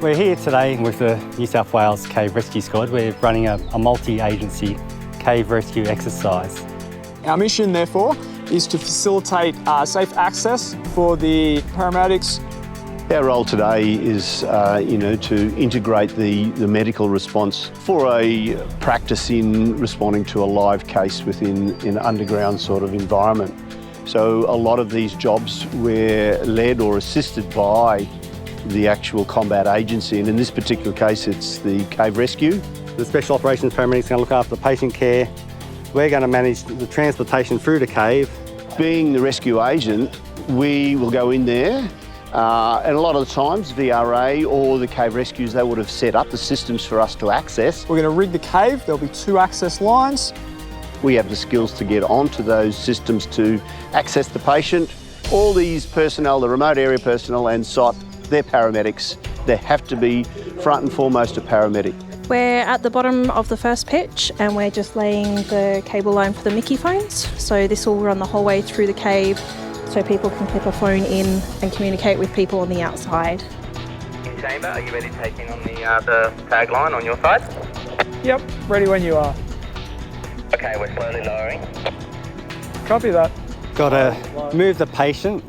We're here today with the New South Wales Cave Rescue Squad. We're running a multi-agency cave rescue exercise. Our mission, therefore, is to facilitate safe access for the paramedics. Our role today is, to integrate the medical response for a practice in responding to a live case within an underground sort of environment. So a lot of these jobs were led or assisted by the actual combat agency, and in this particular case, it's the Cave Rescue. The Special Operations Paramedics are going to look after the patient care. We're going to manage the transportation through the cave. Being the rescue agent, we will go in there, and a lot of the times, VRA or the Cave Rescues, they would have set up the systems for us to access. We're going to rig the cave. There'll be 2 access lines. We have the skills to get onto those systems to access the patient. All these personnel, the remote area personnel and SOT, they're paramedics. They have to be front and foremost a paramedic. We're at the bottom of the first pitch and we're just laying the cable line for the Mickey phones. So this will run the whole way through the cave so people can clip a phone in and communicate with people on the outside. In chamber, are you ready to take in on the tag line on your side? Yep, ready when you are. Okay, we're slowly lowering. Copy that. Got to move the patient,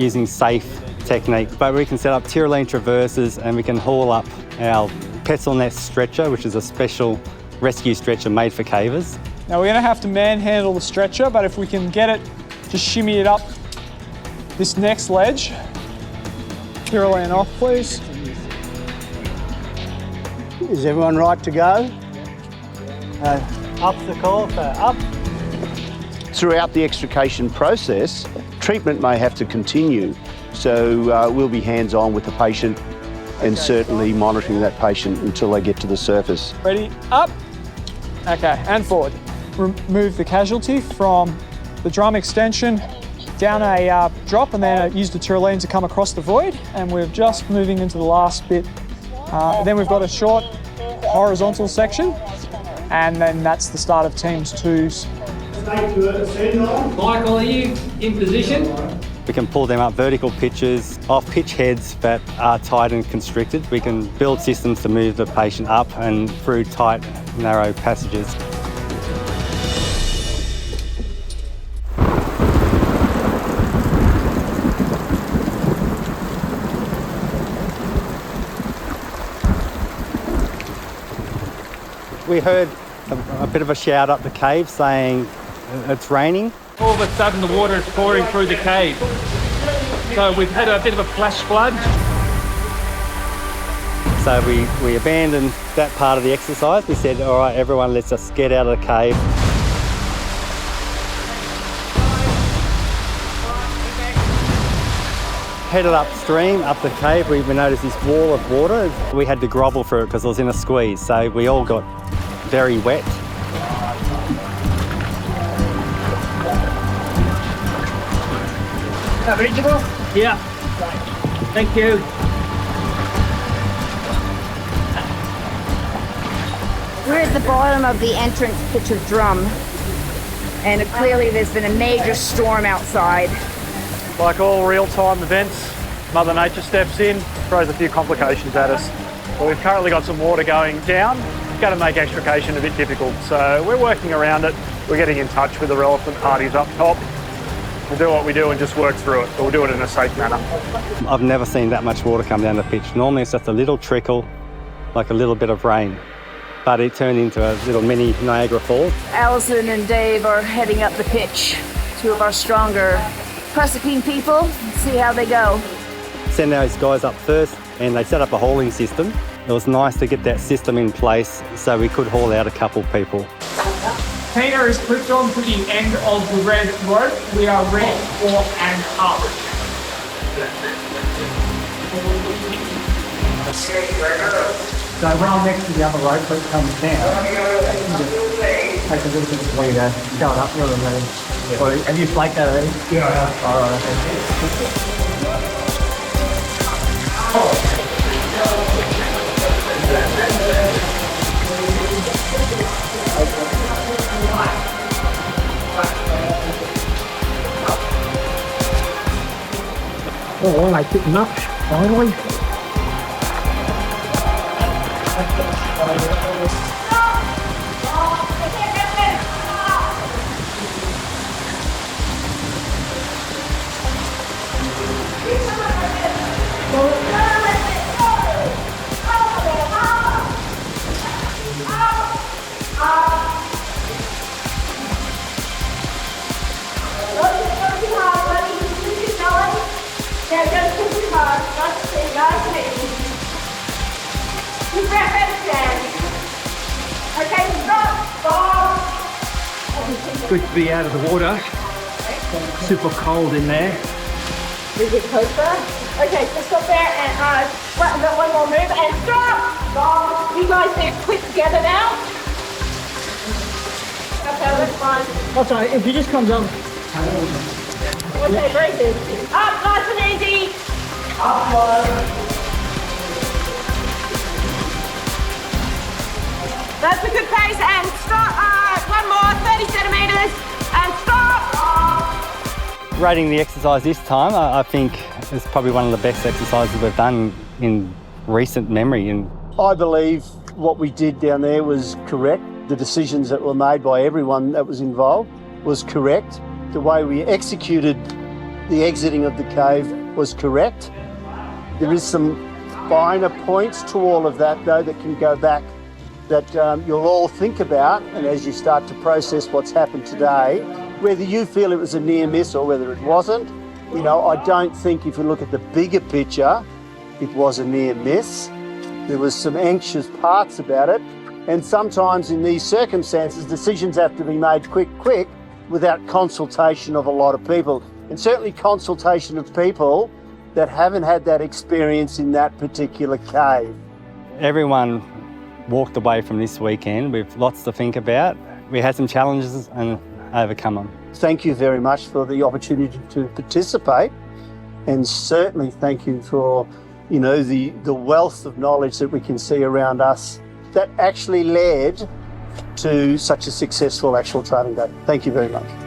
using safe technique, but we can set up Tyrolean traverses and we can haul up our pencil nest stretcher, which is a special rescue stretcher made for cavers. Now we're going to have to manhandle the stretcher, but if we can get it, just shimmy it up this next ledge. Tyrolean off, please. Is everyone right to go? Up the call, up. Throughout the extrication process, treatment may have to continue. So we'll be hands-on with the patient and certainly monitoring that patient until they get to the surface. Ready, up. Okay, and forward. Remove the casualty from the drum extension down a drop and then use the Tyrolean to come across the void. And we're just moving into the last bit. Then we've got a short horizontal section and then that's the start of teams 2's. Michael, are you in position? We can pull them up vertical pitches, off pitch heads that are tight and constricted. We can build systems to move the patient up and through tight, narrow passages. We heard a bit of a shout up the cave saying it's raining. All of a sudden the water is pouring through the cave. So we've had a bit of a flash flood. So we abandoned that part of the exercise. We said, all right, everyone, let's just get out of the cave. Headed upstream, up the cave, we noticed this wall of water. We had to grovel through it because it was in a squeeze. So we all got very wet. Reachable? Yeah. Thank you. We're at the bottom of the entrance pitch of drum, and clearly there's been a major storm outside. Like all real-time events, Mother Nature steps in, throws a few complications at us. But we've currently got some water going down. It's going to make extrication a bit difficult, so we're working around it. We're getting in touch with the relevant parties up top. We'll do what we do and just work through it, but we'll do it in a safe manner. I've never seen that much water come down the pitch. Normally it's just a little trickle, like a little bit of rain, but it turned into a little mini Niagara Falls. Alison and Dave are heading up the pitch, 2 of our stronger Prosecuting people, see how they go. Send those guys up first and they set up a hauling system. It was nice to get that system in place so we could haul out a couple people. Painter is clipped on to the end of the red rope. We are ready for an up. So round next to the other rope that comes down. Just take a little bit of leader, go it up the other leg. Have you flaked that already? Yeah. All right, Oh, I picked him up, finally. Good to be out of the water. Super cold in there. We get closer. Okay, so stop there and one more move and stop! You guys need to quit together now. Okay, that's fine. Oh, sorry, if he just comes up. Okay, braces. Up, nice and easy. Up, that's a good pace and stop. One more, 30 centimetres and stop. Rating the exercise this time, I think it's probably one of the best exercises we've done in recent memory. And I believe what we did down there was correct. The decisions that were made by everyone that was involved was correct. The way we executed the exiting of the cave was correct. There is some finer points to all of that, though, that can go back that you'll all think about, and as you start to process what's happened today, whether you feel it was a near miss or whether it wasn't, you know, I don't think if you look at the bigger picture, it was a near miss. There was some anxious parts about it, and sometimes in these circumstances, decisions have to be made quick, without consultation of a lot of people, and certainly consultation of people that haven't had that experience in that particular cave. everyone walked away from this weekend with lots to think about. We had some challenges and overcome them. Thank you very much for the opportunity to participate, and certainly thank you for, you know, the wealth of knowledge that we can see around us that actually led to such a successful actual training day. Thank you very much.